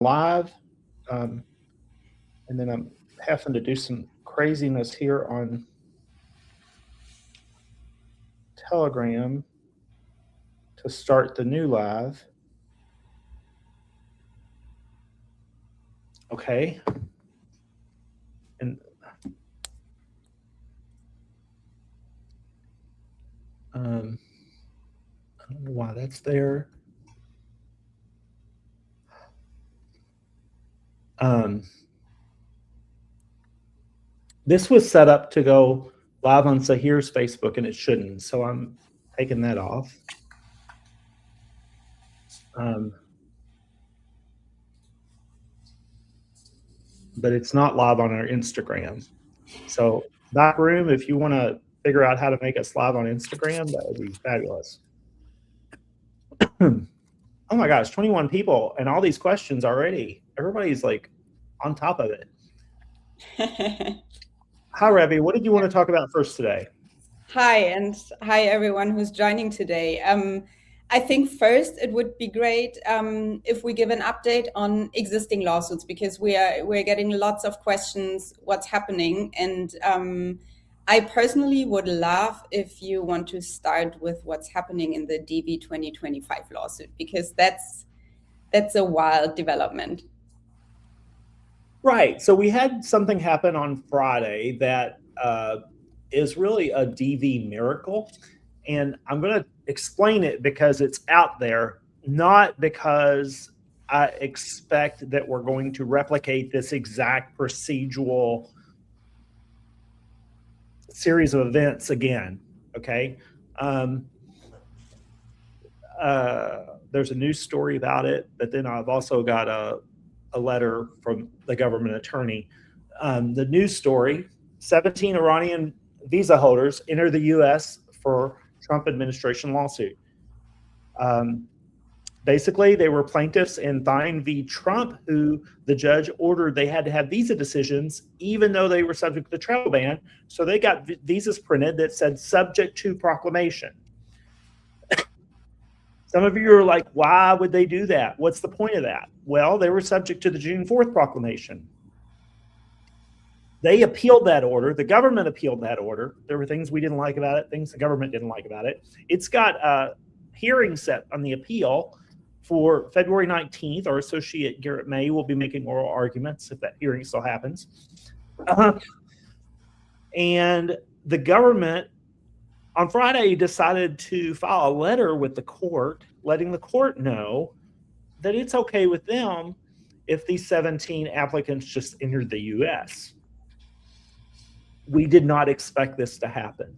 live, and then I'm having to do some craziness here on Telegram to start the new live. Okay. And I don't know why that's there. This was set up to go live on Sahir's Facebook, and it shouldn't, so I'm taking that off. But it's not live on our Instagram. So back room, if you want to figure out how to make us live on Instagram, that would be fabulous. Oh my gosh, 21 people and all these questions already. Everybody's like on top of it. Hi, Ravi. What did you want to talk about first today? Hi, and hi everyone who's joining today. I think first it would be great if we give an update on existing lawsuits, because we're getting lots of questions, what's happening, and I personally would love if you want to start with what's happening in the DV 2025 lawsuit, because that's a wild development. Right. So we had something happen on Friday that is really a DV miracle. And I'm going to explain it because it's out there, not because I expect that we're going to replicate this exact procedural series of events again. Okay. There's a news story about it, but then I've also got a letter from the government attorney. The news story: 17 Iranian visa holders enter the U.S. for Trump administration lawsuit. Basically, they were plaintiffs in Thine v. Trump, who the judge ordered they had to have visa decisions, even though they were subject to the travel ban. So they got visas printed that said subject to proclamation. Some of you are like, why would they do that? What's the point of that? Well, they were subject to the June 4th proclamation. They appealed that order. The government appealed that order. There were things we didn't like about it, things the government didn't like about it. It's got a hearing set on the appeal for February 19th. Our associate Garrett May will be making oral arguments if that hearing still happens. And the government on Friday decided to file a letter with the court, letting the court know that it's okay with them if these 17 applicants just entered the U.S. We did not expect this to happen,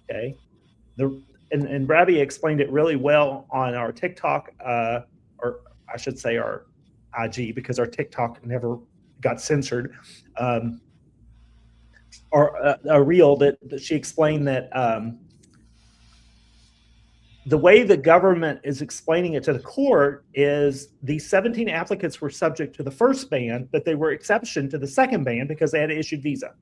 okay? And Ravi explained it really well on our TikTok, or I should say our IG, because our TikTok never got censored, or a reel that she explained that the way the government is explaining it to the court is these 17 applicants were subject to the first ban, but they were exception to the second ban because they had an issued visa.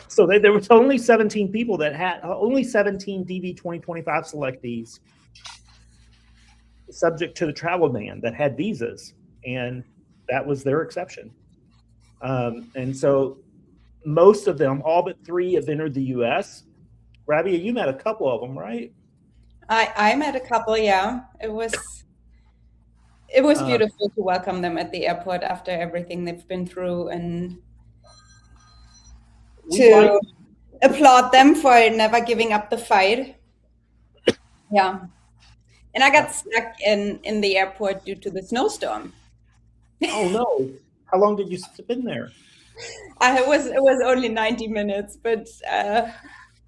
So there was only 17 people that had, only 17 DV 2025 selectees subject to the travel ban that had visas, and that was their exception. And so most of them, all but 3, have entered the U.S. Rabia, you met a couple of them, right? I met a couple, yeah. It was beautiful to welcome them at the airport after everything they've been through, and to applaud them for never giving up the fight. Yeah. And I got stuck in the airport due to the snowstorm. Oh no. How long did you spend there? It was only 90 minutes, but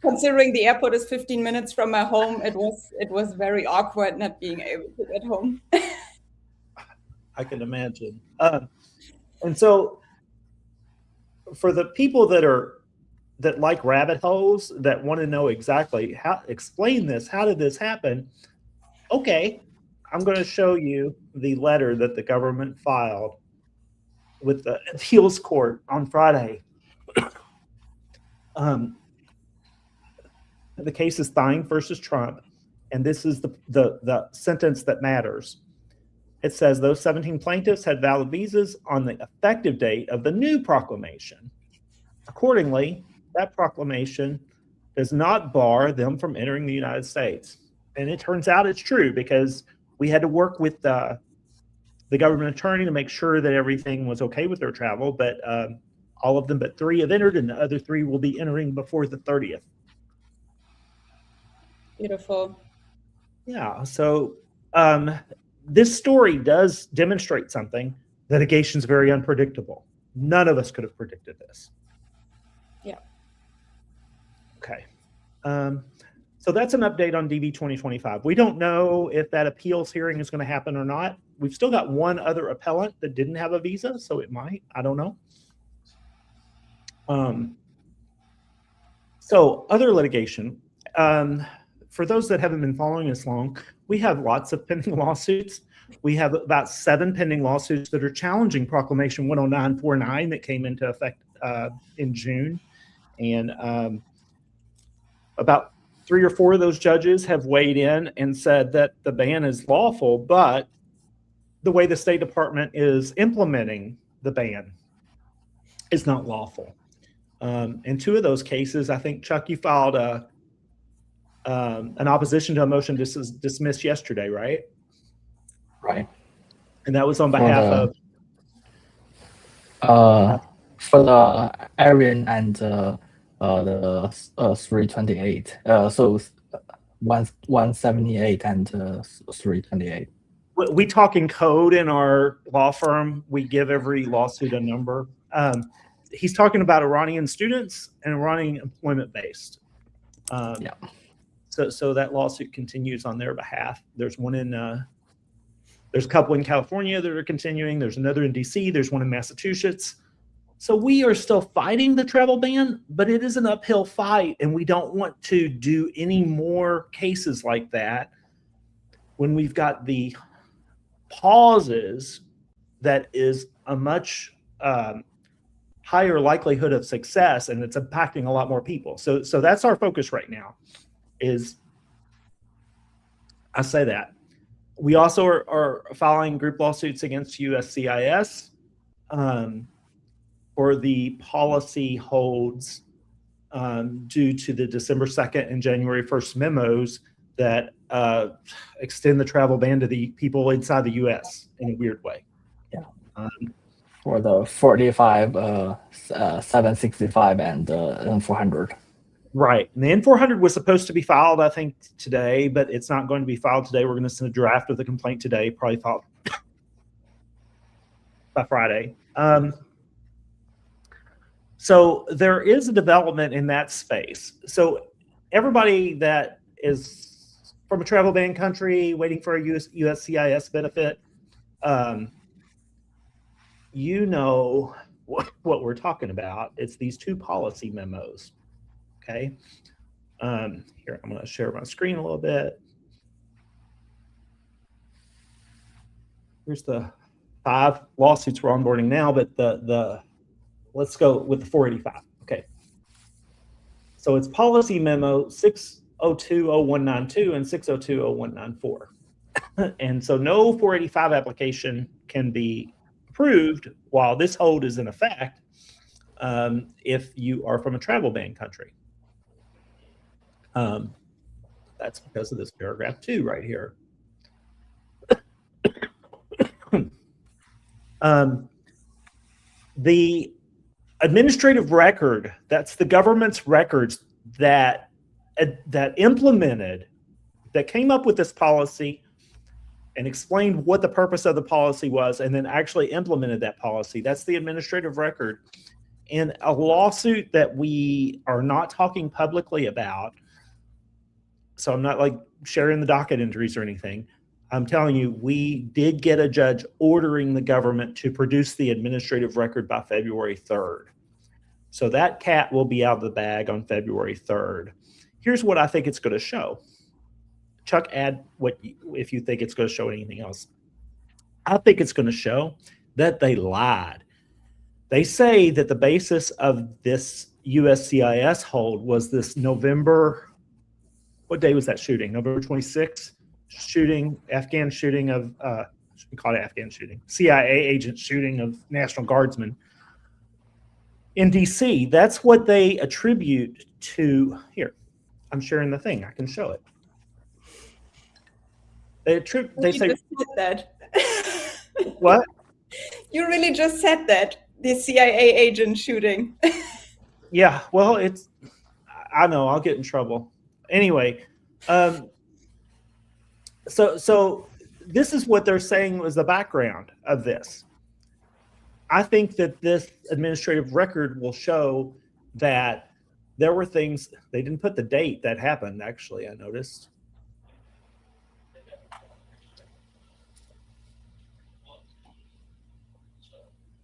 considering the airport is 15 minutes from my home, it was very awkward not being able to get home. I can imagine. And so for the people that like rabbit holes, that want to know exactly how, explain this, how did this happen? Okay, I'm going to show you the letter that the government filed with the appeals court on Friday. The case is Thine versus Trump, and this is the sentence that matters. It says those 17 plaintiffs had valid visas on the effective date of the new proclamation. Accordingly, that proclamation does not bar them from entering the United States. And it turns out it's true, because we had to work with the government attorney to make sure that everything was okay with their travel, but all of them but 3 have entered, and the other 3 will be entering before the 30th. Beautiful. Yeah, so this story does demonstrate something. Litigation is very unpredictable. None of us could have predicted this. Yeah. Okay. So that's an update on DV 2025. We don't know if that appeals hearing is going to happen or not. We've still got one other appellant that didn't have a visa, so it might. I don't know. So other litigation. For those that haven't been following us long, we have lots of pending lawsuits. We have about 7 pending lawsuits that are challenging Proclamation 10949 that came into effect in June. And about 3 or 4 of those judges have weighed in and said that the ban is lawful, but the way the State Department is implementing the ban is not lawful. In 2 of those cases, I think, Chuck, you filed an opposition to a motion to dismiss yesterday, right? Right. And that was on behalf for the Iranian and the 328. So 178 and 328. We talk in code in our law firm. We give every lawsuit a number. He's talking about Iranian students and Iranian employment-based. Yeah. So that lawsuit continues on their behalf. There's one in, there's a couple in California that are continuing. There's another in DC. There's one in Massachusetts. So we are still fighting the travel ban, but it is an uphill fight, and we don't want to do any more cases like that when we've got the pauses that is a much higher likelihood of success, and it's impacting a lot more people. So that's our focus right now. Is I say that. We also are filing group lawsuits against USCIS for the policy holds due to the December 2nd and January 1st memos that extend the travel ban to the people inside the U.S. in a weird way. Yeah. For the 45, 765, and N400. Right. And the N400 was supposed to be filed, I think, today, but it's not going to be filed today. We're going to send a draft of the complaint today, probably filed by Friday. So there is a development in that space. So everybody that is from a travel ban country waiting for a USCIS benefit, you know what we're talking about. It's these 2 policy memos. Okay. Here, I'm going to share my screen a little bit. Here's the 5 lawsuits we're onboarding now, but let's go with the 485. Okay. So it's policy memo 6020192 and 6020194. And so no 485 application can be approved while this hold is in effect if you are from a travel ban country. That's because of this paragraph 2 right here. The administrative record, that's the government's records that implemented, that came up with this policy and explained what the purpose of the policy was, and then actually implemented that policy. That's the administrative record. In a lawsuit that we are not talking publicly about, so I'm not like sharing the docket entries or anything. I'm telling you, we did get a judge ordering the government to produce the administrative record by February 3rd. So that cat will be out of the bag on February 3rd. Here's what I think it's going to show. Chuck, add if you think it's going to show anything else. I think it's going to show that they lied. They say that the basis of this USCIS hold was this November, what day was that shooting? November 26th shooting, Afghan shooting of shouldn't call it Afghan shooting, CIA agent shooting of National Guardsmen in DC. That's what they attribute to. Here, I'm sharing the thing. I can show it. They say just said that. What? You really just said that, the CIA agent shooting. Yeah, well, I know I'll get in trouble. Anyway, so this is what they're saying was the background of this. I think that this administrative record will show that there were things, they didn't put the date that happened, actually, I noticed.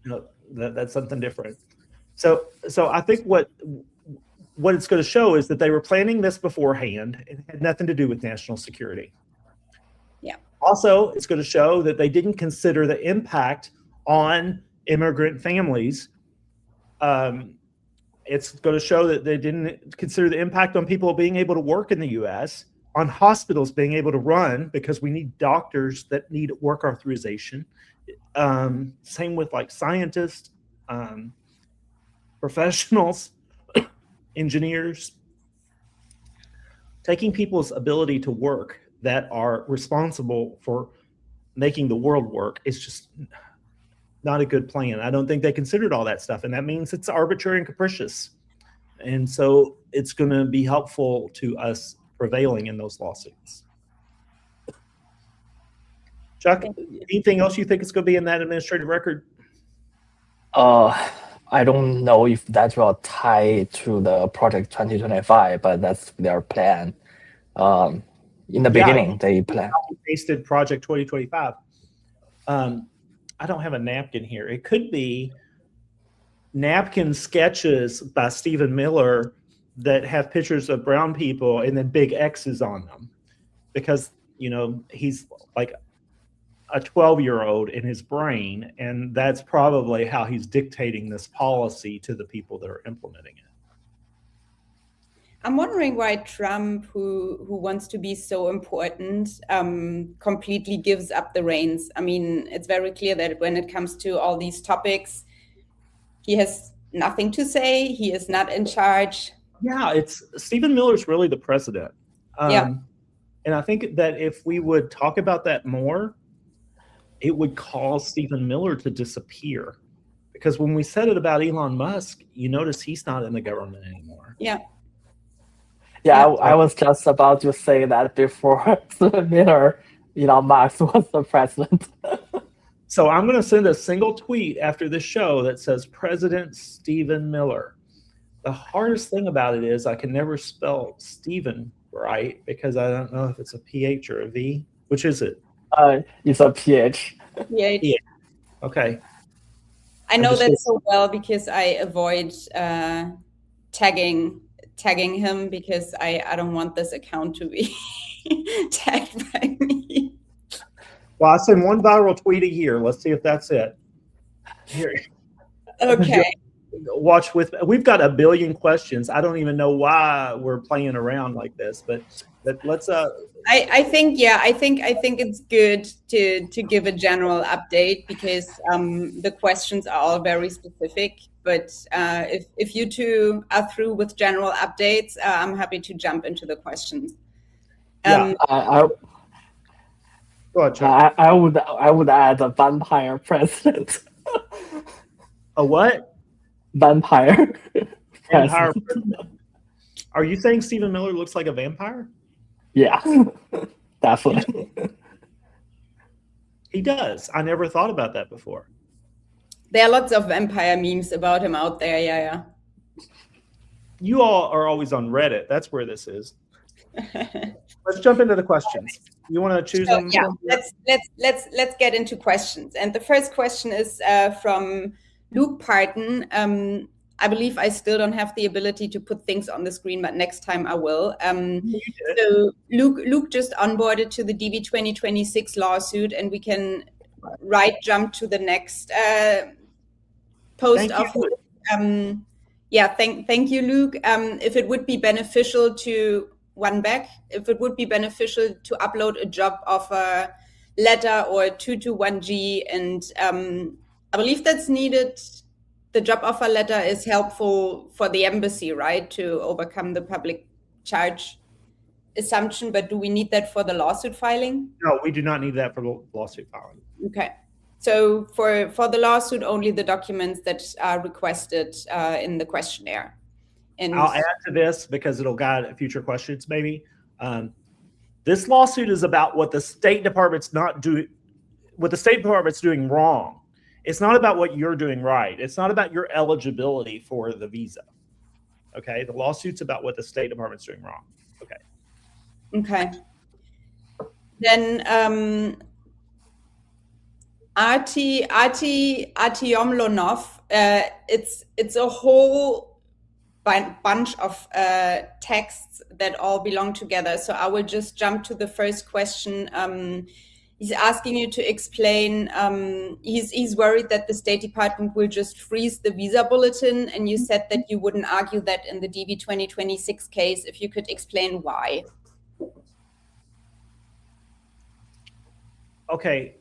No, that's something different. So I think what it's going to show is that they were planning this beforehand. It had nothing to do with national security. Yeah. Also, it's going to show that they didn't consider the impact on immigrant families. It's going to show that they didn't consider the impact on people being able to work in the U.S., on hospitals being able to run, because we need doctors that need work authorization. Same with like scientists, professionals, engineers. Taking people's ability to work that are responsible for making the world work is just not a good plan. I don't think they considered all that stuff, and that means it's arbitrary and capricious. And so it's going to be helpful to us prevailing in those lawsuits. Chuck, anything else you think is going to be in that administrative record? I don't know if that will tie to the project 2025, but that's their plan. In the beginning, they plan. Pasted project 2025. I don't have a napkin here. It could be napkin sketches by Stephen Miller that have pictures of brown people and then big X's on them, because he's like a 12-year-old in his brain, and that's probably how he's dictating this policy to the people that are implementing it. I'm wondering why Trump, who wants to be so important, completely gives up the reins. I mean, it's very clear that when it comes to all these topics, he has nothing to say. He is not in charge. Yeah, Stephen Miller's really the president. And I think that if we would talk about that more, it would cause Stephen Miller to disappear. Because when we said it about Elon Musk, you notice he's not in the government anymore. Yeah. Yeah, I was just about to say that before Miller, Elon Musk was the president. So I'm going to send a single tweet after this show that says President Stephen Miller. The hardest thing about it is I can never spell Stephen right, because I don't know if it's a PH or a V. Which is it? It's a PH. PH. Okay. I know that so well because I avoid tagging him, because I don't want this account to be tagged by me. Well, I send one viral tweet a year. Let's see if that's it. Here. Okay. Watch we've got a billion questions. I don't even know why we're playing around like this, but let's I think it's good to give a general update, because the questions are all very specific. But if you two are through with general updates, I'm happy to jump into the questions. Go ahead, Chuck. I would add a vampire president. A what? Vampire. Vampire president. Are you saying Stephen Miller looks like a vampire? Yeah, definitely. He does. I never thought about that before. There are lots of vampire memes about him out there. Yeah. You all are always on Reddit. That's where this is. Let's jump into the questions. You want to choose them? Yeah, let's get into questions. And the first question is from Luke Parton. I believe I still don't have the ability to put things on the screen, but next time I will. So Luke just onboarded to the DB 2026 lawsuit, and we can jump to the next post of. Thank you, Luke. If it would be beneficial to upload a job offer letter or 221G, and I believe that's needed. The job offer letter is helpful for the embassy, right, to overcome the public charge assumption, but do we need that for the lawsuit filing? No, we do not need that for the lawsuit filing. Okay. So for the lawsuit, only the documents that are requested in the questionnaire. And I'll add to this because it'll guide future questions maybe. This lawsuit is about what the State Department's doing wrong. It's not about what you're doing right. It's not about your eligibility for the visa. Okay, the lawsuit's about what the State Department's doing wrong. Okay. Okay. Then Artyomlonov, it's a whole bunch of texts that all belong together. So I will just jump to the first question. He's asking you to explain, he's worried that the State Department will just freeze the visa bulletin, and you said that you wouldn't argue that in the DV 2026 case. If you could explain why. Okay,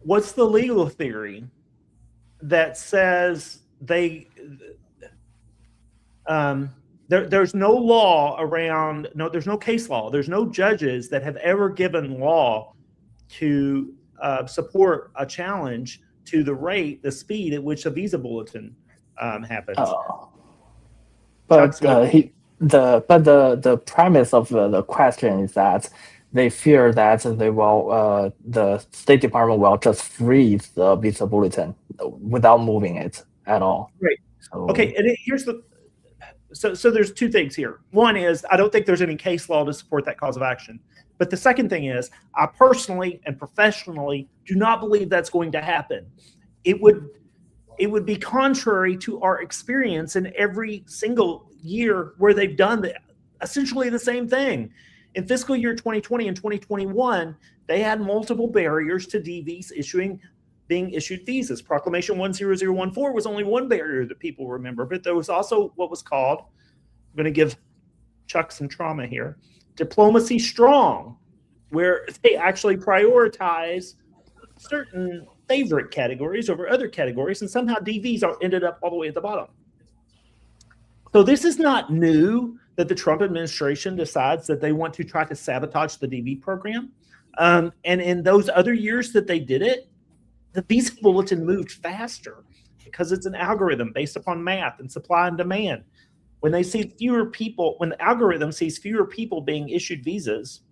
what's the legal theory that says there's no law around, there's no case law, there's no judges that have ever given law to support a challenge to the speed at which a visa bulletin happens. But the premise of the question is that they fear that the State Department will just freeze the visa bulletin without moving it at all. Right. So, okay, and here's so there's two things here. One is I don't think there's any case law to support that cause of action. But the second thing is I personally and professionally do not believe that's going to happen. It would be contrary to our experience in every single year where they've done essentially the same thing. In fiscal year 2020 and 2021, they had multiple barriers to DVs being issued visas. Proclamation 10014 was only one barrier that people remember, but there was also what was called, I'm going to give Chuck some trauma here, Diplomacy Strong, where they actually prioritize certain favorite categories over other categories, and somehow DVs ended up all the way at the bottom. So this is not new that the Trump administration decides that they want to try to sabotage the DV program. And in those other years that they did it, the visa bulletin moved faster because it's an algorithm based upon math and supply and demand. When they see when the algorithm sees fewer people being issued visas,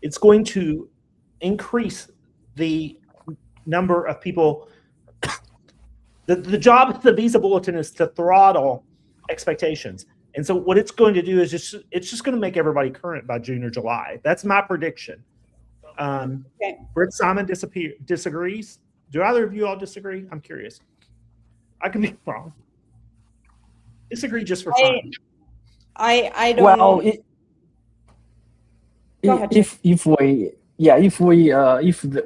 it's going to increase the number of people. The job of the visa bulletin is to throttle expectations. And so what it's going to do is it's just going to make everybody current by June or July. That's my prediction. Okay. Britt Simon disagrees. Do either of you all disagree? I'm curious. I could be wrong. Disagree just for fun. I don't know. If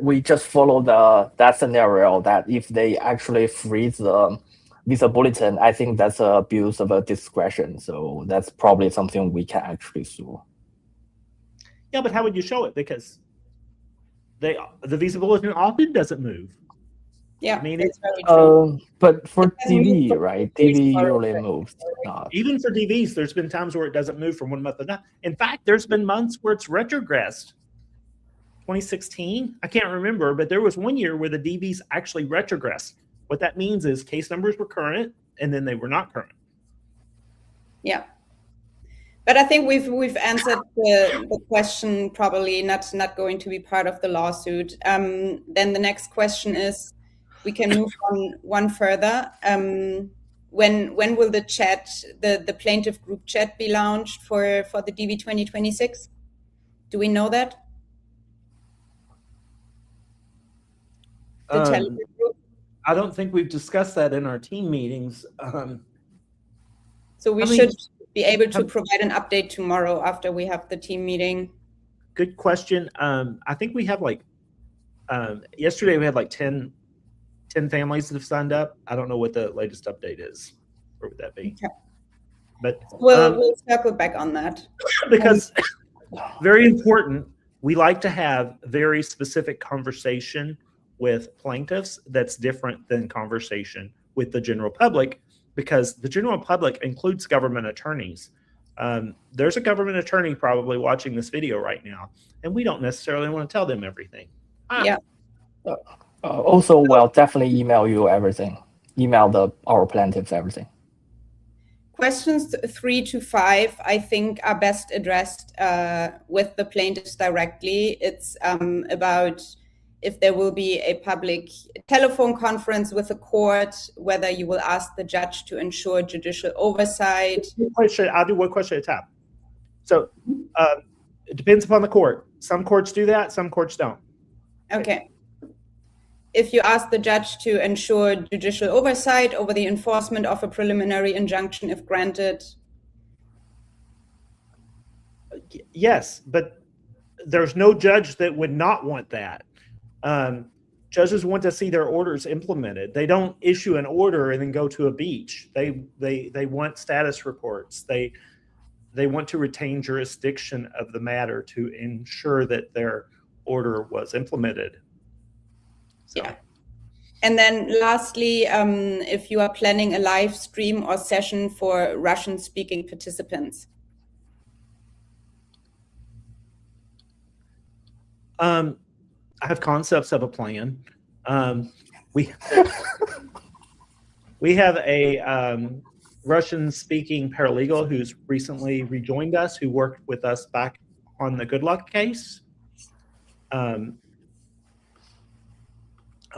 we just follow that scenario, that if they actually freeze the visa bulletin, I think that's an abuse of a discretion. So that's probably something we can actually sue. Yeah, but how would you show it? Because the visa bulletin often doesn't move. Yeah, I mean, it's very true. But for DV, right? DV usually moves. Even for DVs, there's been times where it doesn't move from one month to another. In fact, there's been months where it's retrogressed. 2016, I can't remember, but there was one year where the DVs actually retrogressed. What that means is case numbers were current and then they were not current. Yeah. But I think we've answered the question, probably not going to be part of the lawsuit. Then the next question is, we can move on one further. When will the chat, the plaintiff group chat, be launched for the DV 2026? Do we know that? The Telegram group? I don't think we've discussed that in our team meetings. So we should be able to provide an update tomorrow after we have the team meeting. Good question. I think we have yesterday we had 10 families that have signed up. I don't know what the latest update is. Where would that be? Okay. But we'll circle back on that. Because very important, we like to have very specific conversation with plaintiffs that's different than conversation with the general public, because the general public includes government attorneys. There's a government attorney probably watching this video right now, and we don't necessarily want to tell them everything. Yeah. Also, we'll definitely email you everything. Email our plaintiffs everything. Questions 3 to 5, I think, are best addressed with the plaintiffs directly. It's about if there will be a public telephone conference with the court, whether you will ask the judge to ensure judicial oversight. I'll do one question at a time. So it depends upon the court. Some courts do that, some courts don't. Okay. If you ask the judge to ensure judicial oversight over the enforcement of a preliminary injunction if granted. Yes, but there's no judge that would not want that. Judges want to see their orders implemented. They don't issue an order and then go to a beach. They want status reports. They want to retain jurisdiction of the matter to ensure that their order was implemented. So. Yeah. And then lastly, if you are planning a live stream or session for Russian-speaking participants. I have concepts of a plan. We have a Russian-speaking paralegal who's recently rejoined us, who worked with us back on the Good Luck case. I'm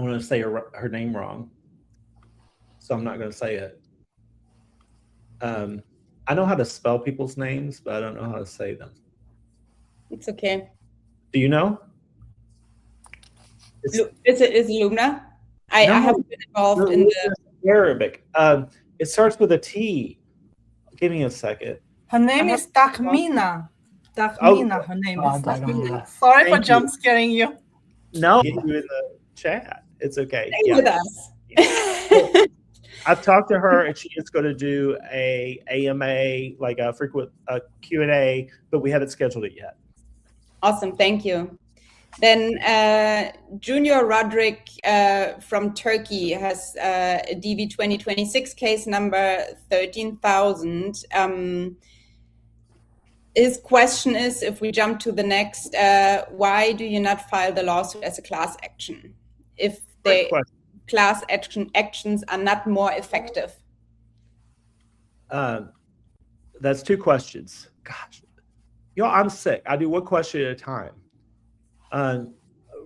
going to say her name wrong, so I'm not going to say it. I know how to spell people's names, but I don't know how to say them. It's okay. Do you know? Is it Luna? I haven't been involved in the Arabic. It starts with a T. Give me a second. Her name is Takmina. Takmina, her name is Takmina. Sorry for jump scaring you. No, get you in the chat. It's okay. Stay with us. Yeah. I've talked to her, and she is going to do a AMA, like a frequent Q&A, but we haven't scheduled it yet. Awesome, thank you. Then Junior Roderick from Turkey has a DV 2026 case number 13,000. His question is, if we jump to the next, why do you not file the lawsuit as a class action if the class actions are not more effective? That's two questions. Gosh, I'm sick. I do one question at a time.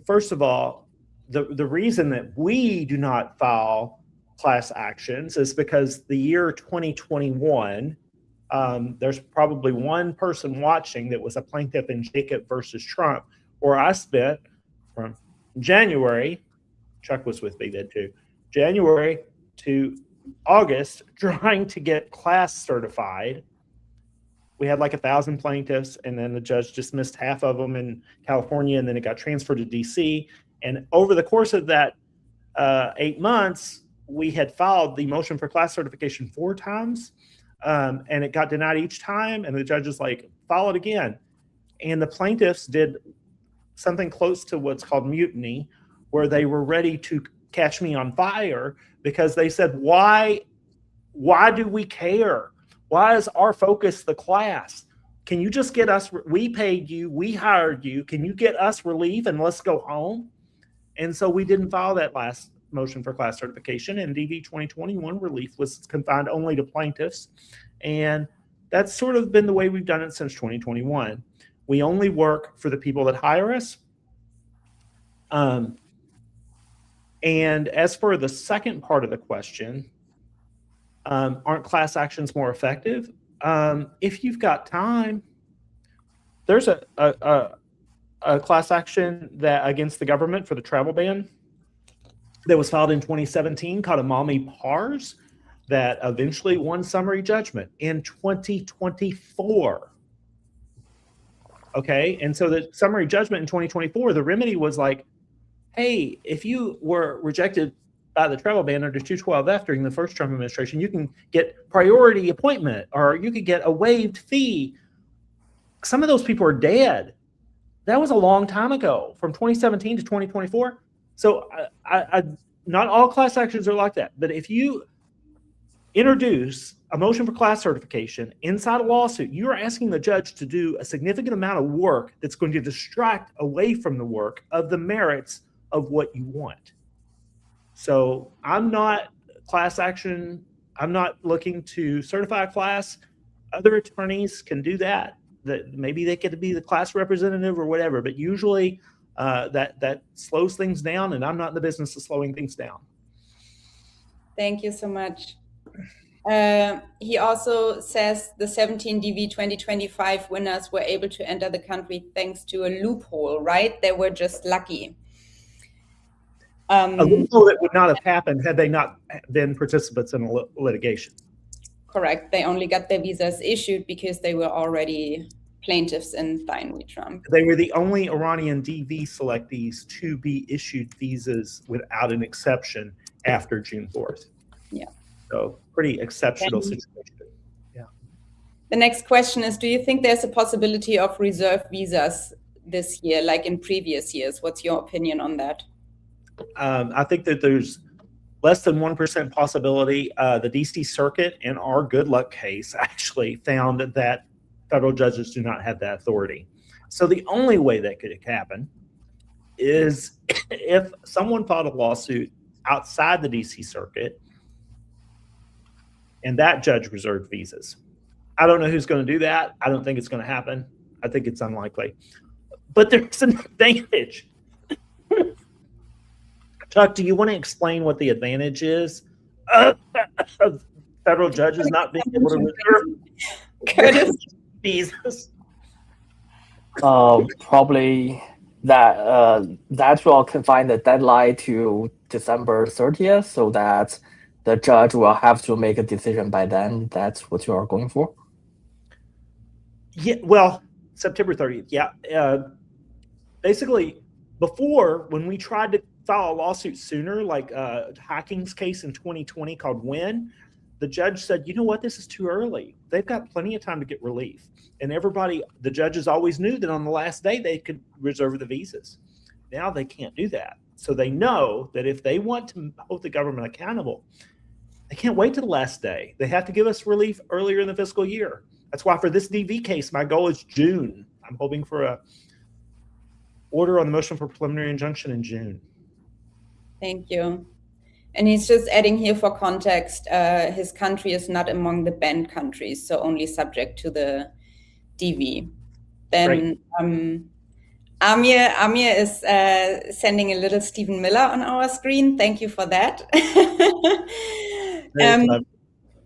First of all, the reason that we do not file class actions is because the year 2021, there's probably one person watching that was a plaintiff in Jacob versus Trump, where I spent from January, Chuck was with me then too, January to August trying to get class certified. We had like 1,000 plaintiffs, and then the judge dismissed half of them in California, and then it got transferred to DC. And over the course of that 8 months, we had filed the motion for class certification 4 times, and it got denied each time. And the judge is like, file it again. And the plaintiffs did something close to what's called mutiny, where they were ready to catch me on fire because they said, why do we care? Why is our focus the class? Can you just get us, we paid you, we hired you, can you get us relief and let's go home? And so we didn't file that last motion for class certification, and DV 2021 relief was confined only to plaintiffs. And that's sort of been the way we've done it since 2021. We only work for the people that hire us. And as for the second part of the question, aren't class actions more effective? If you've got time, there's a class action that against the government for the travel ban that was filed in 2017 called Amami Pars that eventually won summary judgment in 2024. Okay, and so the summary judgment in 2024, the remedy was like, hey, if you were rejected by the travel ban under 212F during the first Trump administration, you can get priority appointment, or you could get a waived fee. Some of those people are dead. that was a long time ago, from 2017 to 2024. So not all class actions are like that. But if you introduce a motion for class certification inside a lawsuit, you're asking the judge to do a significant amount of work that's going to distract away from the work of the merits of what you want. So I'm not class action. I'm not looking to certify a class. Other attorneys can do that. Maybe they get to be the class representative or whatever, but usually that slows things down, and I'm not in the business of slowing things down. Thank you so much. He also says the 17 DV 2025 winners were able to enter the country thanks to a loophole, right? They were just lucky. A loophole that would not have happened had they not been participants in a litigation. Correct. They only got their visas issued because they were already plaintiffs in Thine v. Trump. They were the only Iranian DV selectees to be issued visas without an exception after June 4th. Yeah. So pretty exceptional situation. Yeah. The next question is, do you think there's a possibility of reserve visas this year, like in previous years? What's your opinion on that? I think that there's less than 1% possibility. The DC Circuit in our good luck case actually found that federal judges do not have that authority. So the only way that could happen is if someone filed a lawsuit outside the DC Circuit and that judge reserved visas. I don't know who's going to do that. I don't think it's going to happen. I think it's unlikely. But there's an advantage. Chuck, do you want to explain what the advantage is of federal judges not being able to reserve visas? Probably that will confine the deadline to December 30th, so that the judge will have to make a decision by then. That's what you are going for? Yeah, well, September 30th. Yeah. Basically, before, when we tried to file a lawsuit sooner, like Hacking's case in 2020 called Win, the judge said, you know what, this is too early. They've got plenty of time to get relief. And the judges always knew that on the last day they could reserve the visas. Now they can't do that. So they know that if they want to hold the government accountable, they can't wait to the last day. They have to give us relief earlier in the fiscal year. That's why for this DV case, my goal is June. I'm hoping for a order on the motion for preliminary injunction in June. Thank you. And he's just adding here for context, his country is not among the banned countries, so only subject to the DV. Then Amir is sending a little Stephen Miller on our screen. Thank you for that.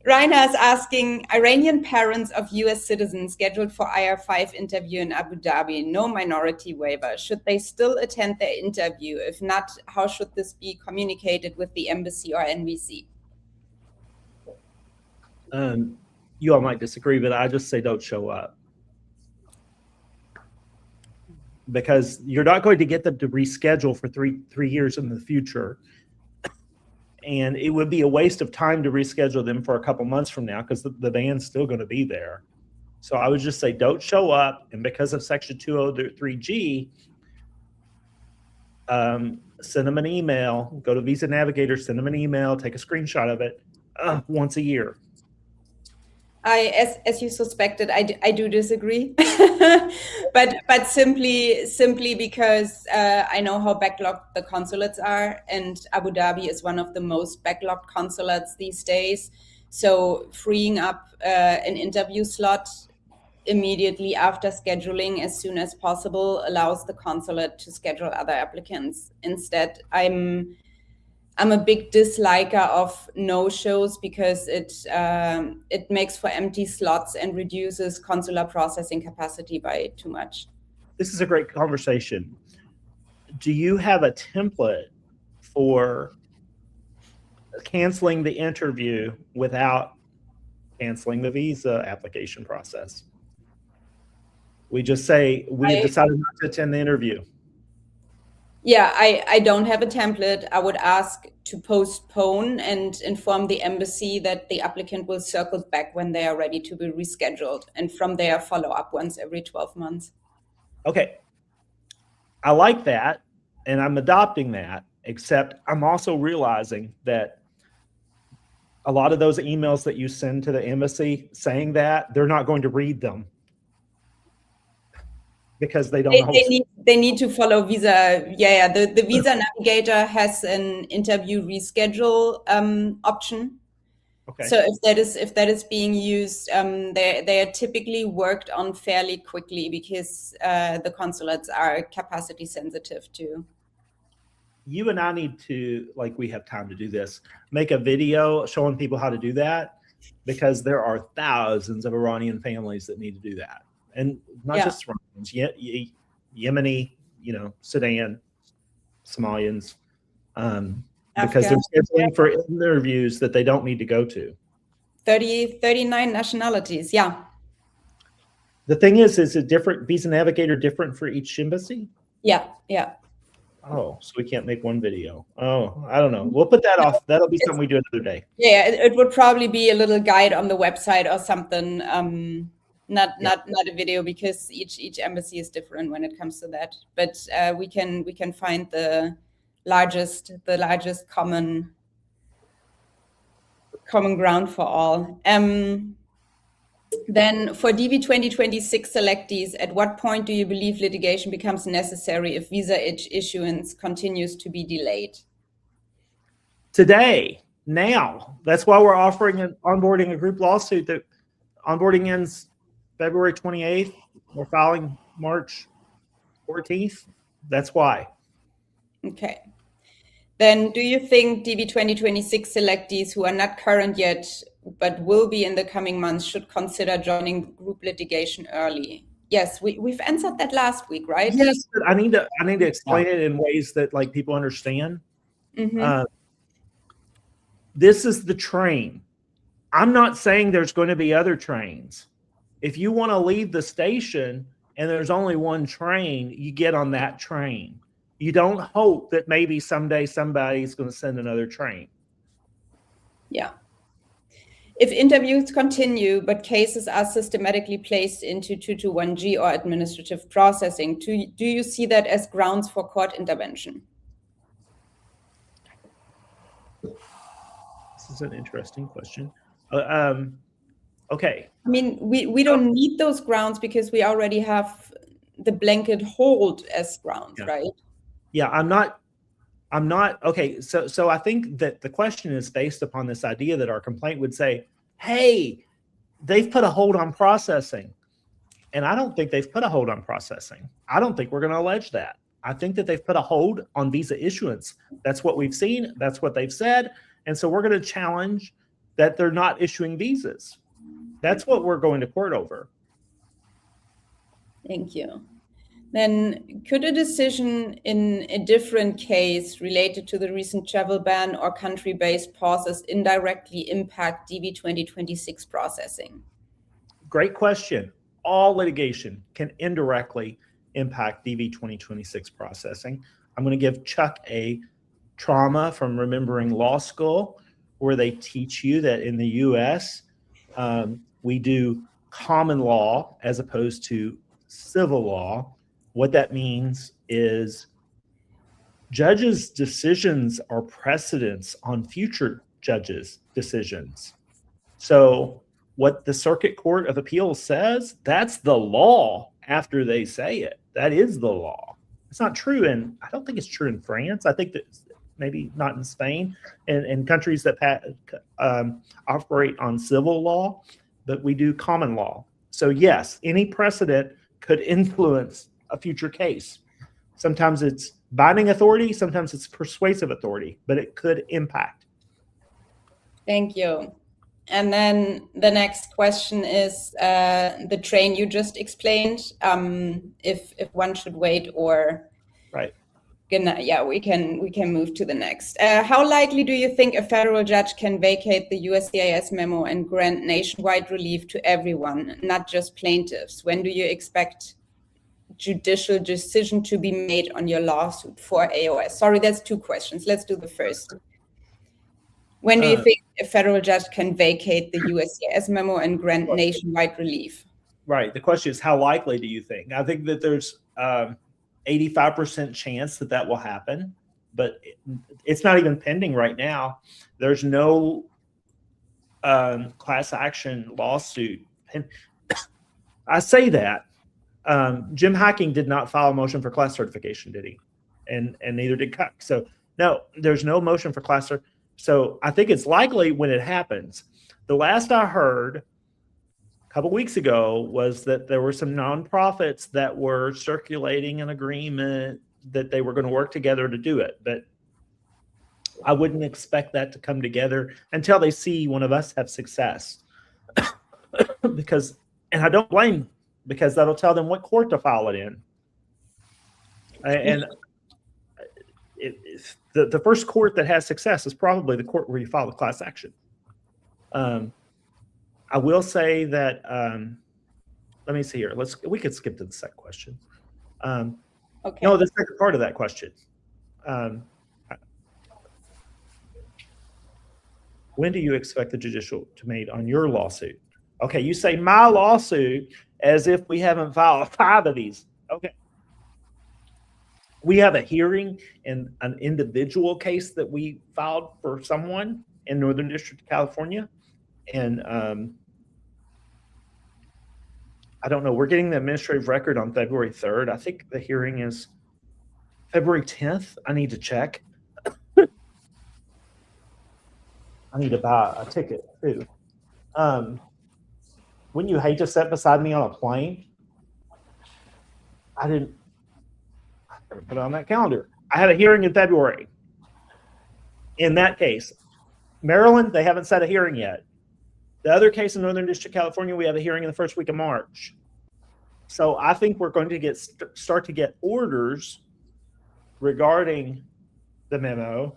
Rainer is asking, Iranian parents of US citizens scheduled for IR5 interview in Abu Dhabi, no minority waiver. Should they still attend their interview? If not, how should this be communicated with the embassy or NVC? You all might disagree, but I just say don't show up. Because you're not going to get them to reschedule for three years in the future. And it would be a waste of time to reschedule them for a couple months from now because the ban's still going to be there. So I would just say don't show up. And because of Section 203G, send them an email. Go to Visa Navigator, send them an email, take a screenshot of it once a year. As you suspected, I do disagree, but simply because I know how backlogged the consulates are, and Abu Dhabi is one of the most backlogged consulates these days. So freeing up an interview slot immediately after scheduling as soon as possible allows the consulate to schedule other applicants. Instead, I'm a big disliker of no-shows because it makes for empty slots and reduces consular processing capacity by too much. This is a great conversation. Do you have a template for canceling the interview without canceling the visa application process? We just say, we decided not to attend the interview. Yeah, I don't have a template. I would ask to postpone and inform the embassy that the applicant will circle back when they are ready to be rescheduled. And from there, follow up once every 12 months. Okay. I like that, and I'm adopting that, except I'm also realizing that a lot of those emails that you send to the embassy saying that, they're not going to read them because they don't they need to follow visa. Yeah. The visa navigator has an interview reschedule option. Okay. So if that is being used, they are typically worked on fairly quickly because the consulates are capacity sensitive too. You and I need to, like, we have time to do this, make a video showing people how to do that, because there are thousands of Iranian families that need to do that. And not just Iranians, Yemeni, Sudan, Somalians, because they're scheduling for interviews that they don't need to go to. 39 nationalities, yeah. The thing is a different visa navigator different for each embassy? Yeah. Oh, so we can't make one video. Oh, I don't know. We'll put that off. That'll be something we do another day. Yeah, it would probably be a little guide on the website or something. Not a video, because each embassy is different when it comes to that. But we can find the largest common ground for all. Then for DV 2026 selectees, at what point do you believe litigation becomes necessary if visa issuance continues to be delayed? Today, now. That's why we're offering onboarding a group lawsuit that onboarding ends February 28th. We're filing March 14th. That's why. Okay. Then do you think DV 2026 selectees who are not current yet but will be in the coming months should consider joining group litigation early? Yes, we've answered that last week, right? Yes, but I need to explain it in ways that people understand. Mm-hmm. This is the train. I'm not saying there's going to be other trains. If you want to leave the station and there's only one train, you get on that train. You don't hope that maybe someday somebody's going to send another train. Yeah. If interviews continue, but cases are systematically placed into 221G or administrative processing, do you see that as grounds for court intervention? This is an interesting question. Okay. I mean, we don't need those grounds because we already have the blanket hold as grounds, right? Yeah, I'm not okay. So I think that the question is based upon this idea that our complaint would say, hey, they've put a hold on processing. And I don't think they've put a hold on processing. I don't think we're going to allege that. I think that they've put a hold on visa issuance. That's what we've seen. That's what they've said. And so we're going to challenge that they're not issuing visas. That's what we're going to court over. Thank you. Then could a decision in a different case related to the recent travel ban or country-based pauses indirectly impact DV 2026 processing? Great question. All litigation can indirectly impact DV 2026 processing. I'm going to give Chuck a trauma from remembering law school, where they teach you that in the US, we do common law as opposed to civil law. What that means is judges' decisions are precedents on future judges' decisions. So what the Circuit Court of Appeals says, that's the law after they say it. That is the law. It's not true I don't think it's true in France. I think that maybe not in Spain and countries that operate on civil law, but we do common law. So yes, any precedent could influence a future case. Sometimes it's binding authority, sometimes it's persuasive authority, but it could impact. Thank you. And then the next question is the train you just explained, if one should wait or... Right. Yeah, we can move to the next. How likely do you think a federal judge can vacate the USCIS memo and grant nationwide relief to everyone, not just plaintiffs? When do you expect judicial decision to be made on your lawsuit for AOS? Sorry, that's two questions. Let's do the first. When do you think a federal judge can vacate the USCIS memo and grant nationwide relief? Right. The question is, how likely do you think? I think that there's 85% chance that will happen, but it's not even pending right now. There's no class action lawsuit. And I say that Jim Hacking did not file a motion for class certification, did he? And neither did Cuck. So no, there's no motion for class certification. So I think it's likely when it happens. The last I heard a couple weeks ago was that there were some nonprofits that were circulating an agreement that they were going to work together to do it. But I wouldn't expect that to come together until they see one of us have success. And I don't blame them, because that'll tell them what court to file it in. And the first court that has success is probably the court where you file the class action. I will say that, let me see here. We could skip to the second question. Okay. No, the second part of that question. When do you expect the judicial to meet on your lawsuit? Okay, you say my lawsuit as if we haven't filed 5 of these. Okay. We have a hearing in an individual case that we filed for someone in Northern District of California. And I don't know, we're getting the administrative record on February 3rd. I think the hearing is February 10th. I need to check. I need to buy a ticket too. Wouldn't you hate to sit beside me on a plane? I never put it on that calendar. I had a hearing in February. In that case, Maryland, they haven't set a hearing yet. The other case in Northern District, California, we have a hearing in the first week of March. So I think we're going to start to get orders regarding the memo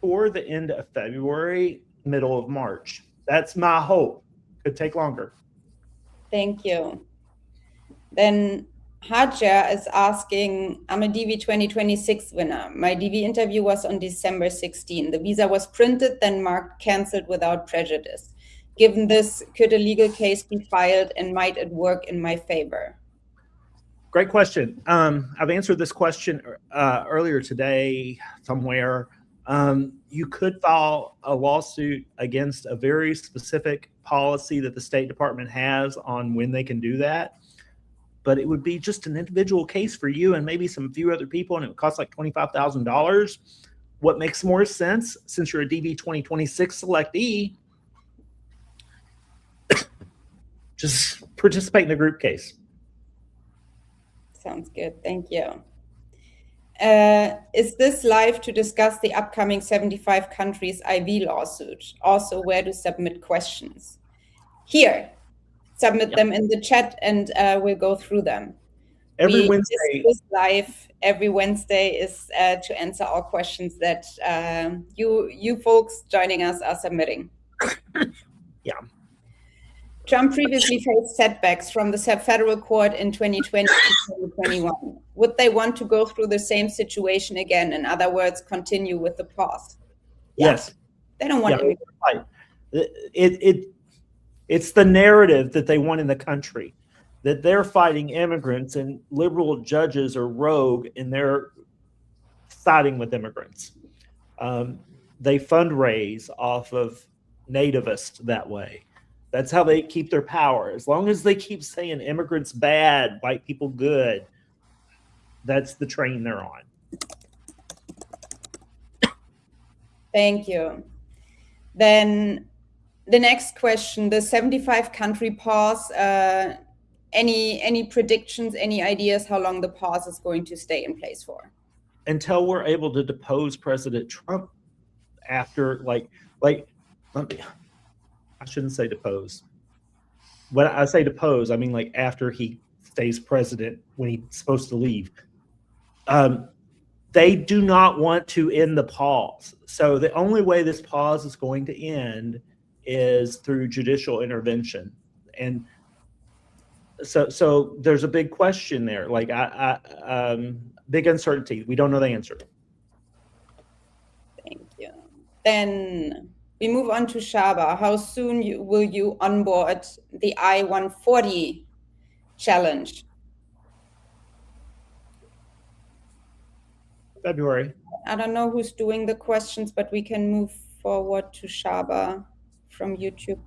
toward the end of February, middle of March. That's my hope. Could take longer. Thank you. Then Haja is asking, I'm a DV 2026 winner. My DV interview was on December 16. The visa was printed, then marked canceled without prejudice. Given this, could a legal case be filed and might it work in my favor? Great question. I've answered this question earlier today somewhere. You could file a lawsuit against a very specific policy that the State Department has on when they can do that. But it would be just an individual case for you and maybe some few other people, and it would cost like $25,000. What makes more sense, since you're a DV 2026 selectee, just participate in the group case. Sounds good. Thank you. Is this live to discuss the upcoming 75 countries IV lawsuit? Also, where to submit questions? Here, submit them in the chat, and we'll go through them. Every Wednesday is live. Every Wednesday is to answer all questions that you folks joining us are submitting. Yeah. Trump previously faced setbacks from the federal court in 2020 and 2021. Would they want to go through the same situation again? In other words, continue with the pause? Yes. They don't want to. Right. It's the narrative that they want in the country, that they're fighting immigrants and liberal judges are rogue and they're siding with immigrants. They fundraise off of nativists that way. That's how they keep their power. As long as they keep saying immigrants bad, white people good, that's the train they're on. Thank you. Then the next question, the 75 country pause, any predictions, any ideas how long the pause is going to stay in place for? Until we're able to depose President Trump after, I shouldn't say depose. When I say depose, I mean like after he stays president, when he's supposed to leave. They do not want to end the pause. So the only way this pause is going to end is through judicial intervention. And so there's a big question there, like big uncertainty. We don't know the answer. Thank you. Then we move on to Shaba. How soon will you onboard the I-140 challenge? February. I don't know who's doing the questions, but we can move forward to Shaba from YouTube.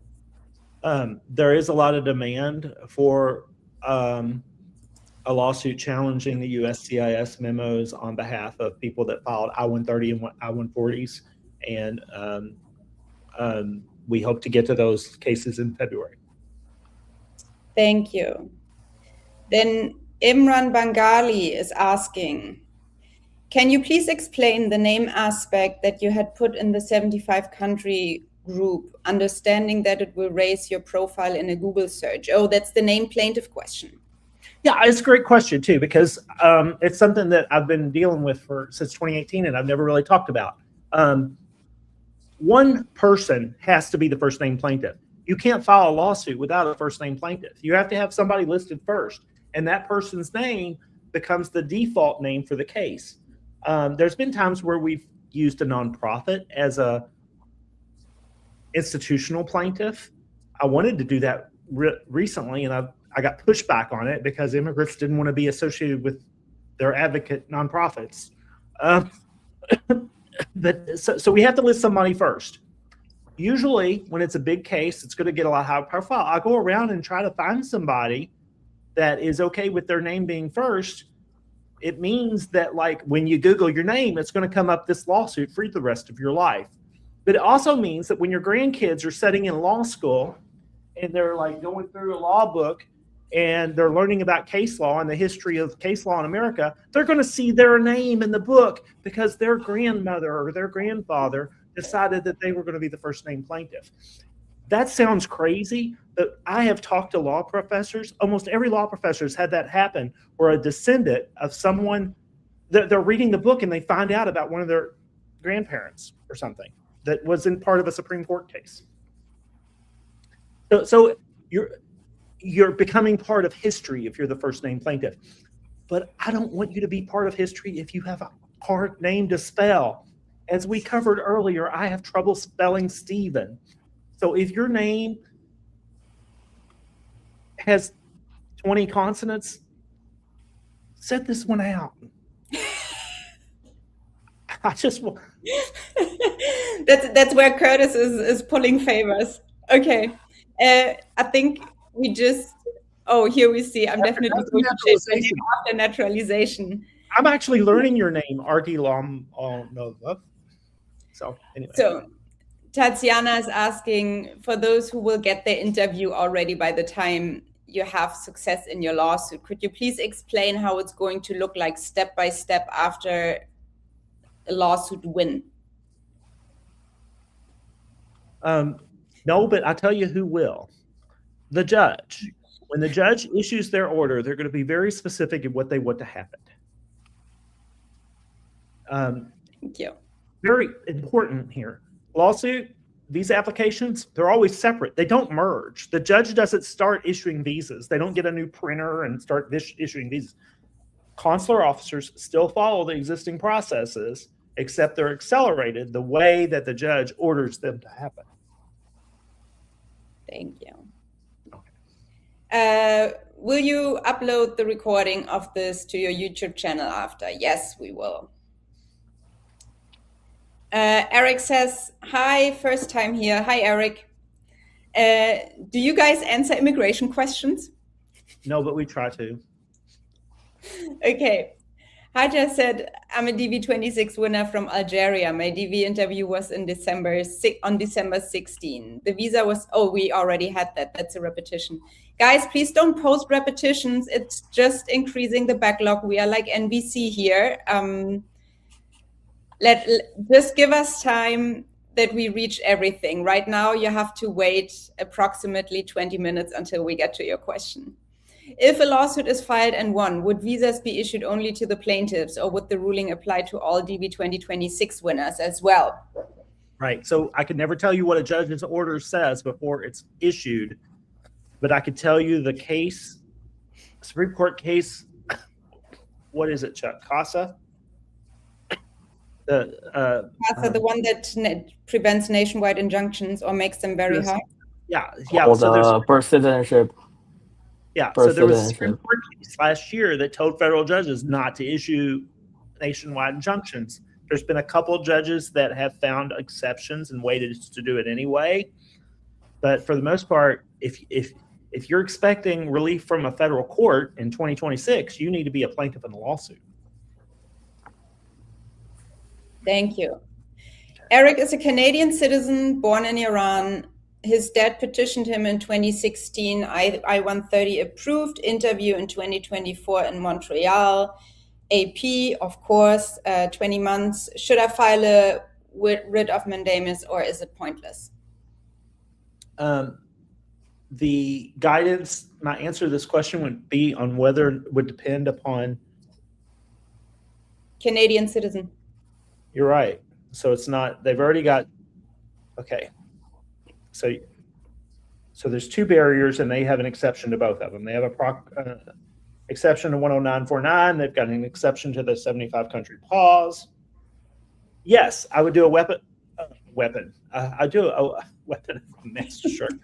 There is a lot of demand for a lawsuit challenging the USCIS memos on behalf of people that filed I-130 and I-140s, and we hope to get to those cases in February. Thank you. Then Imran Bangali is asking, can you please explain the name aspect that you had put in the 75 country group, understanding that it will raise your profile in a Google search? Oh, that's the name plaintiff question. Yeah, it's a great question too, because it's something that I've been dealing with since 2018 and I've never really talked about. One person has to be the first name plaintiff. You can't file a lawsuit without a first name plaintiff. You have to have somebody listed first, and that person's name becomes the default name for the case. There's been times where we've used a nonprofit as a institutional plaintiff. I wanted to do that recently, and I got pushback on it because immigrants didn't want to be associated with their advocate nonprofits. So we have to list somebody first. Usually when it's a big case, it's going to get a lot high profile. I go around and try to find somebody that is okay with their name being first. It means that, like, when you Google your name, it's going to come up this lawsuit for the rest of your life. But it also means that when your grandkids are sitting in law school and they're like going through a law book and they're learning about case law and the history of case law in America, they're going to see their name in the book because their grandmother or their grandfather decided that they were going to be the first name plaintiff. That sounds crazy, but I have talked to law professors. Almost every law professor has had that happen, where a descendant of someone, they're reading the book and they find out about one of their grandparents or something that was in part of a Supreme Court case. So you're becoming part of history if you're the first name plaintiff. But I don't want you to be part of history if you have a hard name to spell. As we covered earlier, I have trouble spelling Stephen. So if your name has 20 consonants, set this one out. I just want. That's where Curtis is pulling favors. Okay. I think we just, here we see, I'm definitely going to change my name after naturalization. I'm actually learning your name, Argilam Nova. So anyway. So Tatiana is asking, for those who will get their interview already by the time you have success in your lawsuit, could you please explain how it's going to look like step by step after a lawsuit win? No, but I'll tell you who will. The judge. When the judge issues their order, they're going to be very specific in what they want to happen. Thank you. Very important here. Lawsuit, visa applications, they're always separate. They don't merge. The judge doesn't start issuing visas. They don't get a new printer and start issuing visas. Consular officers still follow the existing processes, except they're accelerated the way that the judge orders them to happen. Thank you. Okay. Will you upload the recording of this to your YouTube channel after? Yes, we will. Eric says, hi, first time here. Hi, Eric. Do you guys answer immigration questions? No, but we try to. Okay. Haja said, I'm a DV26 winner from Algeria. My DV interview was on December 16. The visa was, we already had that. That's a repetition. Guys, please don't post repetitions. It's just increasing the backlog. We are like NBC here. Just give us time that we reach everything. Right now, you have to wait approximately 20 minutes until we get to your question. If a lawsuit is filed and won, would visas be issued only to the plaintiffs, or would the ruling apply to all DV 2026 winners as well? Right. So I could never tell you what a judge's order says before it's issued, but I could tell you the case, Supreme Court case, what is it, Chuck? CASA? CASA, the one that prevents nationwide injunctions or makes them very hard? Yeah. Or the birth citizenship. Yeah, so there was a Supreme Court case last year that told federal judges not to issue nationwide injunctions. There's been a couple judges that have found exceptions and waited to do it anyway. But for the most part, if you're expecting relief from a federal court in 2026, you need to be a plaintiff in a lawsuit. Thank you. Eric is a Canadian citizen born in Iran. His dad petitioned him in 2016, I-130 approved, interview in 2024 in Montreal, AP, of course, 20 months. Should I file a writ of mandamus or is it pointless? The guidance, my answer to this question would be on whether it would depend upon. Canadian citizen. You're right. So it's not, they've already got, okay. So there's two barriers and they have an exception to both of them. They have a exception to 10949. They've got an exception to the 75 country pause. Yes, I would do a weapon. I do a weapon of mass destruction.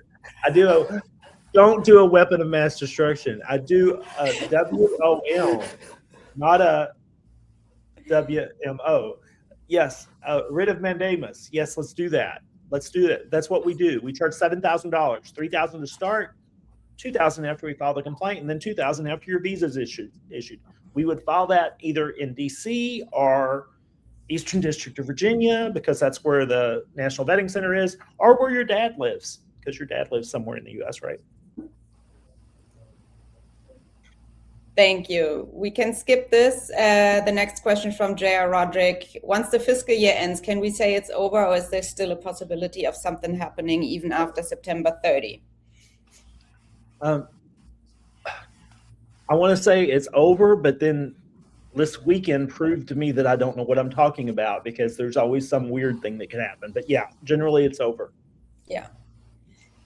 Don't do a weapon of mass destruction. I do a WOM, not a WMO. Yes, writ of mandamus. Yes, let's do that. Let's do that. That's what we do. We charge $7,000, $3,000 to start, $2,000 after we file the complaint, and then $2,000 after your visa is issued. We would file that either in DC or Eastern District of Virginia, because that's where the National Vetting Center is, or where your dad lives, because your dad lives somewhere in the US, right? Thank you. We can skip this. The next question from J.R. Roderick. Once the fiscal year ends, can we say it's over, or is there still a possibility of something happening even after September 30? I want to say it's over, but then this weekend proved to me that I don't know what I'm talking about, because there's always some weird thing that could happen. But yeah, generally it's over. Yeah.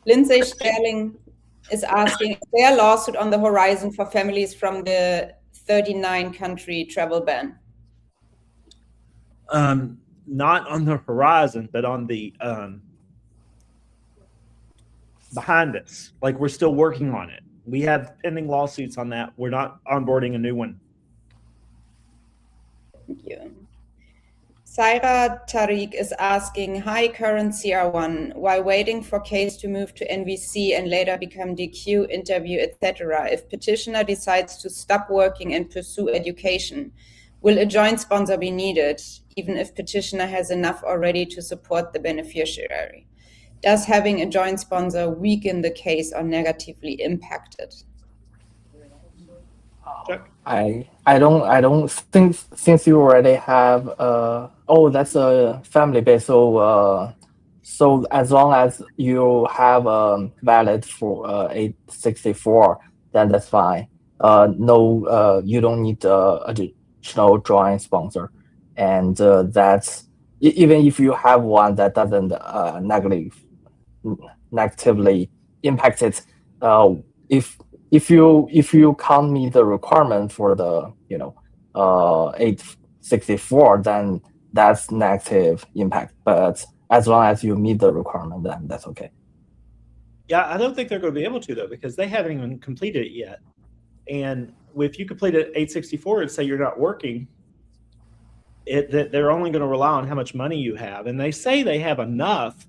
Lindsay Sterling is asking, is there a lawsuit on the horizon for families from the 39 country travel ban? Not on the horizon, but on the behind us. Like, we're still working on it. We have pending lawsuits on that. We're not onboarding a new one. Thank you. Saira Tariq is asking, hi, current CR1, while waiting for case to move to NVC and later become DQ, interview, etc., if petitioner decides to stop working and pursue education, will a joint sponsor be needed, even if petitioner has enough already to support the beneficiary? Does having a joint sponsor weaken the case or negatively impact it? I don't think, since you already have that's a family base, so as long as you have valid for 864, then that's fine. No, you don't need additional joint sponsor, and that's even if you have one that doesn't negatively impact it. If you can't meet the requirement for the 864, then that's negative impact. But as long as you meet the requirement, then that's okay. Yeah, I don't think they're going to be able to, though, because they haven't even completed it yet. And if you complete it 864 and say you're not working, they're only going to rely on how much money you have. And they say they have enough.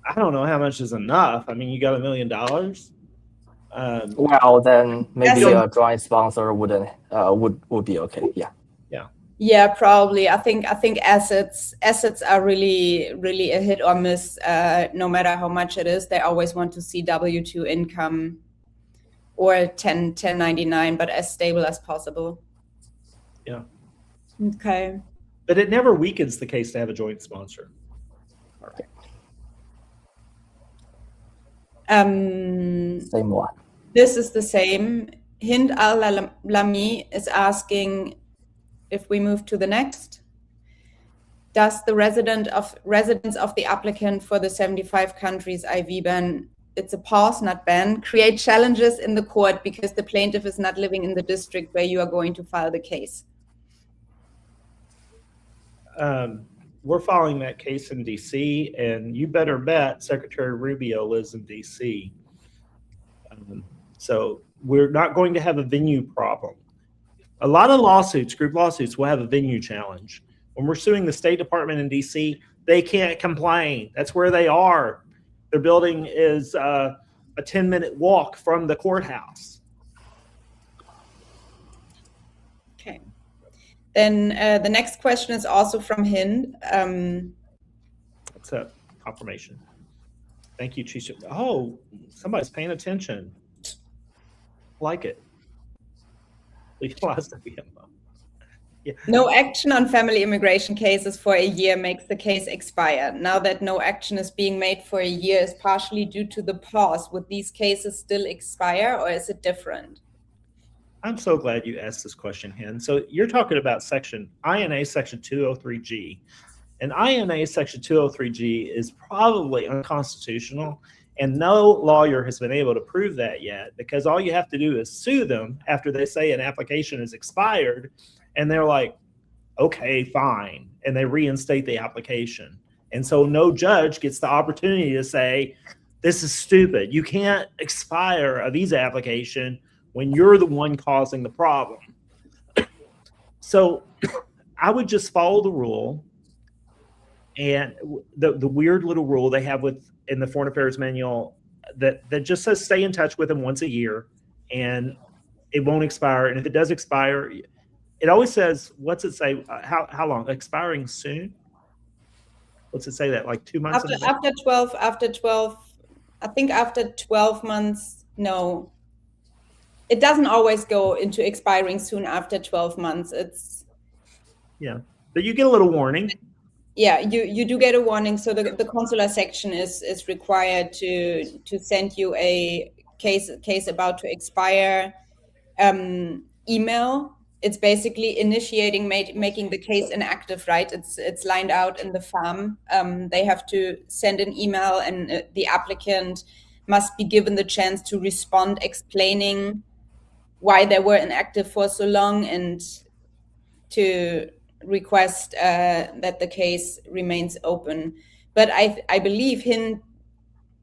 I don't know how much is enough. I mean, you got $1 million. Well, then maybe a joint sponsor would be okay. Yeah. Yeah, probably. I think assets are really a hit or miss. No matter how much it is, they always want to see W-2 income or 1099, but as stable as possible. Yeah. Okay. But it never weakens the case to have a joint sponsor. All right. Same one. This is the same. Hind Al-Lami is asking, if we move to the next, does the residence of the applicant for the 75 countries IV ban, it's a pause, not ban, create challenges in the court because the plaintiff is not living in the district where you are going to file the case? We're filing that case in DC, and you better bet Secretary Rubio lives in DC. So we're not going to have a venue problem. A lot of lawsuits, group lawsuits, will have a venue challenge. When we're suing the State Department in DC, they can't complain. That's where they are. Their building is a 10-minute walk from the courthouse. Okay. Then the next question is also from Hind. That's a confirmation. Thank you, Chief. Oh, somebody's paying attention. Like it. Yeah. No action on family immigration cases for a year makes the case expire. Now that no action is being made for a year is partially due to the pause. Would these cases still expire, or is it different? I'm so glad you asked this question, Hen. So you're talking about INA Section 203G. And INA Section 203G is probably unconstitutional, and no lawyer has been able to prove that yet, because all you have to do is sue them after they say an application is expired, and they're like, okay, fine, and they reinstate the application. And so no judge gets the opportunity to say, this is stupid. You can't expire a visa application when you're the one causing the problem. So I would just follow the rule. And the weird little rule they have in the Foreign Affairs Manual that just says stay in touch with them once a year, and it won't expire. And if it does expire, it always says, what's it say? How long? Expiring soon? What's it say that? Like 2 months? After 12, I think after 12 months, no. It doesn't always go into expiring soon after 12 months. Yeah, but you get a little warning. Yeah, you do get a warning. So the consular section is required to send you a case about to expire email. It's basically initiating making the case inactive, right? It's lined out in the FAM. They have to send an email, and the applicant must be given the chance to respond, explaining why they were inactive for so long, and to request that the case remains open. But I believe Hin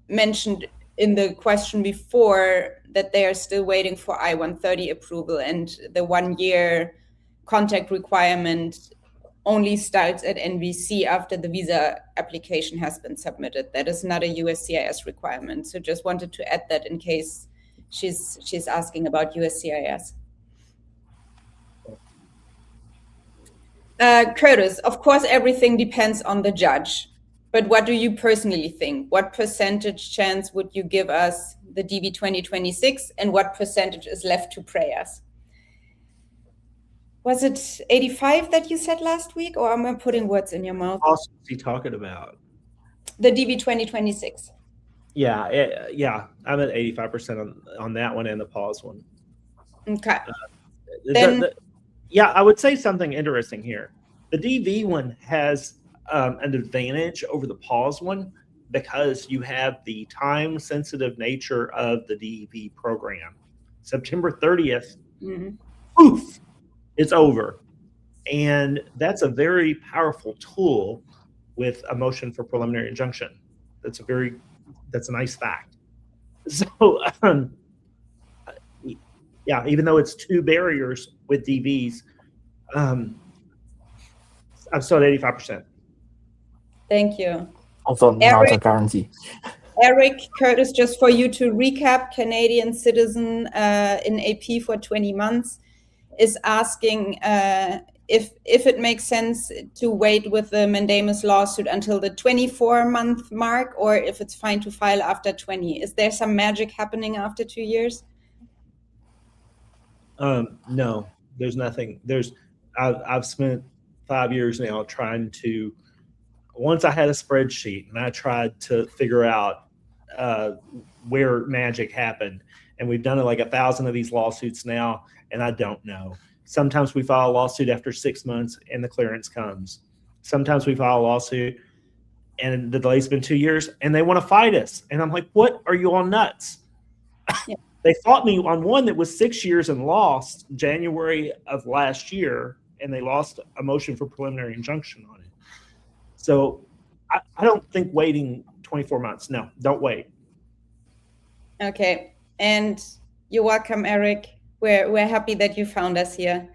mentioned in the question before that they are still waiting for I-130 approval, and the 1 year contact requirement only starts at NVC after the visa application has been submitted. That is not a USCIS requirement. So just wanted to add that in case she's asking about USCIS. Curtis, of course, everything depends on the judge. But what do you personally think? What percentage chance would you give us the DV 2026, and what percentage is left to prayers? Was it 85 that you said last week, or am I putting words in your mouth? What else is he talking about? The DV 2026. Yeah, I'm at 85% on that one and the pause one. Okay. I would say something interesting here. The DV one has an advantage over the pause one because you have the time-sensitive nature of the DV program. September 30th, poof, it's over. And that's a very powerful tool with a motion for preliminary injunction. That's a nice fact. So, even though it's two barriers with DVs, I'm still at 85%. Thank you. Also, not a guarantee. Eric, Curtis, just for you to recap, Canadian citizen in AP for 20 months is asking if it makes sense to wait with the mandamus lawsuit until the 24-month mark, or if it's fine to file after 20. Is there some magic happening after 2 years? No, there's nothing. I've spent 5 years now trying to. Once I had a spreadsheet and I tried to figure out where magic happened, and we've done like 1,000 of these lawsuits now, and I don't know. Sometimes we file a lawsuit after 6 months and the clearance comes. Sometimes we file a lawsuit and the delay's been 2 years and they want to fight us. And I'm like, what? Are you all nuts? Yeah. They fought me on one that was 6 years and lost January of last year, and they lost a motion for preliminary injunction on it. So I don't think waiting 24 months. No, don't wait. Okay. And you're welcome, Eric. We're happy that you found us here.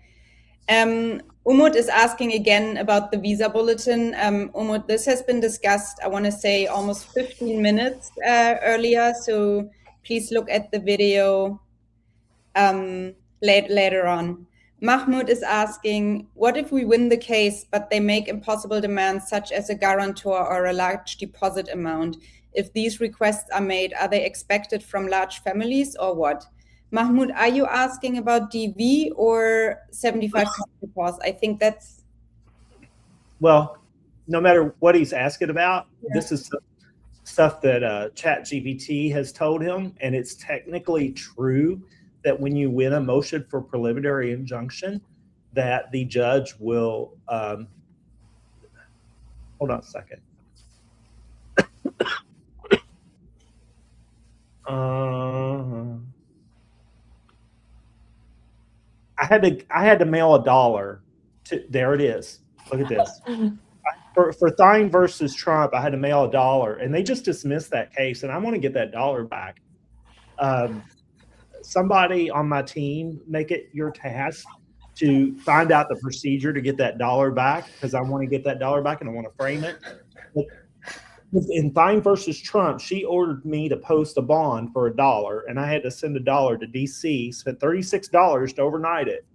Umut is asking again about the visa bulletin. Umut, this has been discussed, I want to say, almost 15 minutes earlier. So please look at the video later on. Mahmoud is asking, what if we win the case, but they make impossible demands such as a guarantor or a large deposit amount? If these requests are made, are they expected from large families or what? Mahmoud, are you asking about DV or 75 deposits? I think that's... Well, no matter what he's asking about, this is stuff that ChatGPT has told him, and it's technically true that when you win a motion for preliminary injunction, that the judge will, hold on a second. I had to mail $1 to, there it is. Look at this. For Thine versus Trump, I had to mail $1, and they just dismissed that case, and I want to get that $1 back. Somebody on my team, make it your task to find out the procedure to get that $1 back, because I want to get that $1 back and I want to frame it. But in Thine versus Trump, she ordered me to post a bond for $1, and I had to send $1 to DC, spent $36 to overnight it.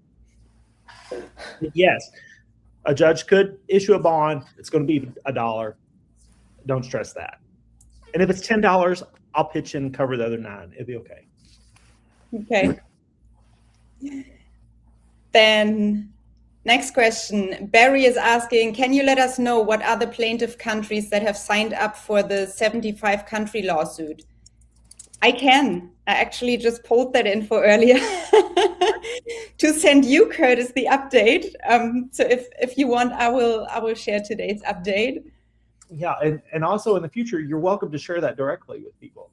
Yes, a judge could issue a bond. It's going to be $1. Don't stress that. And if it's $10, I'll pitch in and cover the other $9. It'll be okay. Okay. Then next question. Barry is asking, can you let us know what are the plaintiff countries that have signed up for the 75 country lawsuit? I can. I actually just pulled that info earlier to send you, Curtis, the update. So if you want, I will share today's update. Yeah, and also in the future, you're welcome to share that directly with people.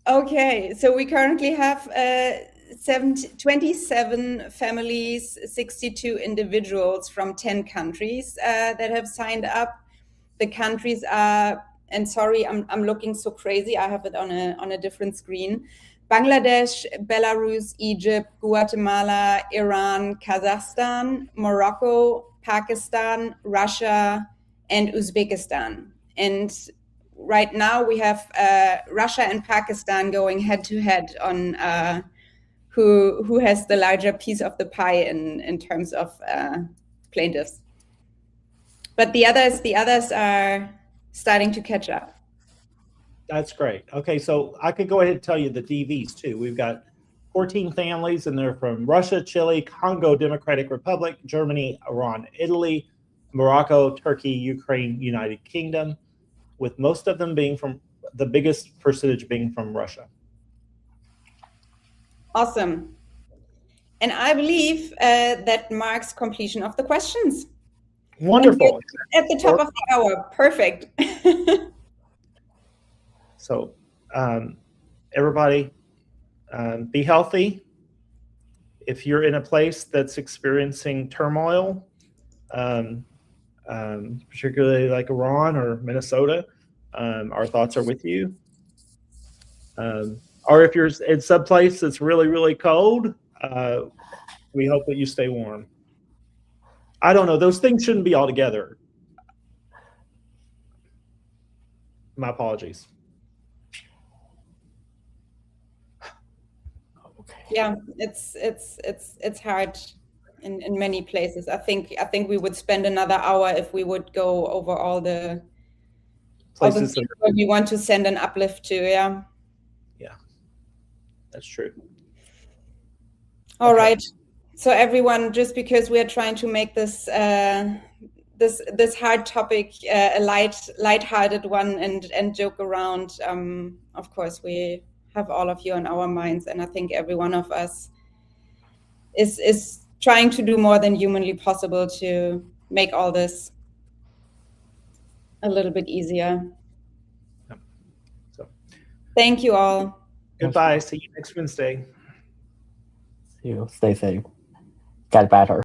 Okay, so we currently have 27 families, 62 individuals from 10 countries that have signed up. The countries are, and sorry, I'm looking so crazy. I have it on a different screen. Bangladesh, Belarus, Egypt, Guatemala, Iran, Kazakhstan, Morocco, Pakistan, Russia, and Uzbekistan. And right now we have Russia and Pakistan going head to head on who has the larger piece of the pie in terms of plaintiffs. But the others are starting to catch up. That's great. Okay, so I could go ahead and tell you the DVs too. We've got 14 families, and they're from Russia, Chile, Congo Democratic Republic, Germany, Iran, Italy, Morocco, Turkey, Ukraine, United Kingdom, with most of them being from, the biggest percentage being from Russia. Awesome. And I believe that marks completion of the questions. Wonderful. At the top of the hour. Perfect. So everybody, be healthy. If you're in a place that's experiencing turmoil, particularly like Iran or Minnesota, our thoughts are with you. Or if you're in some place that's really, really cold, we hope that you stay warm. I don't know. Those things shouldn't be all together. My apologies. Yeah, it's hard in many places. I think we would spend another hour if we would go over all the places we want to send an uplift to. Yeah. Yeah, that's true. All right. So everyone, just because we are trying to make this this hard topic a light-hearted one and joke around, of course we have all of you on our minds, and I think every one of us is trying to do more than humanly possible to make all this a little bit easier. Yep. So, thank you all. Goodbye. See you next Wednesday. See you. Stay safe. Get better.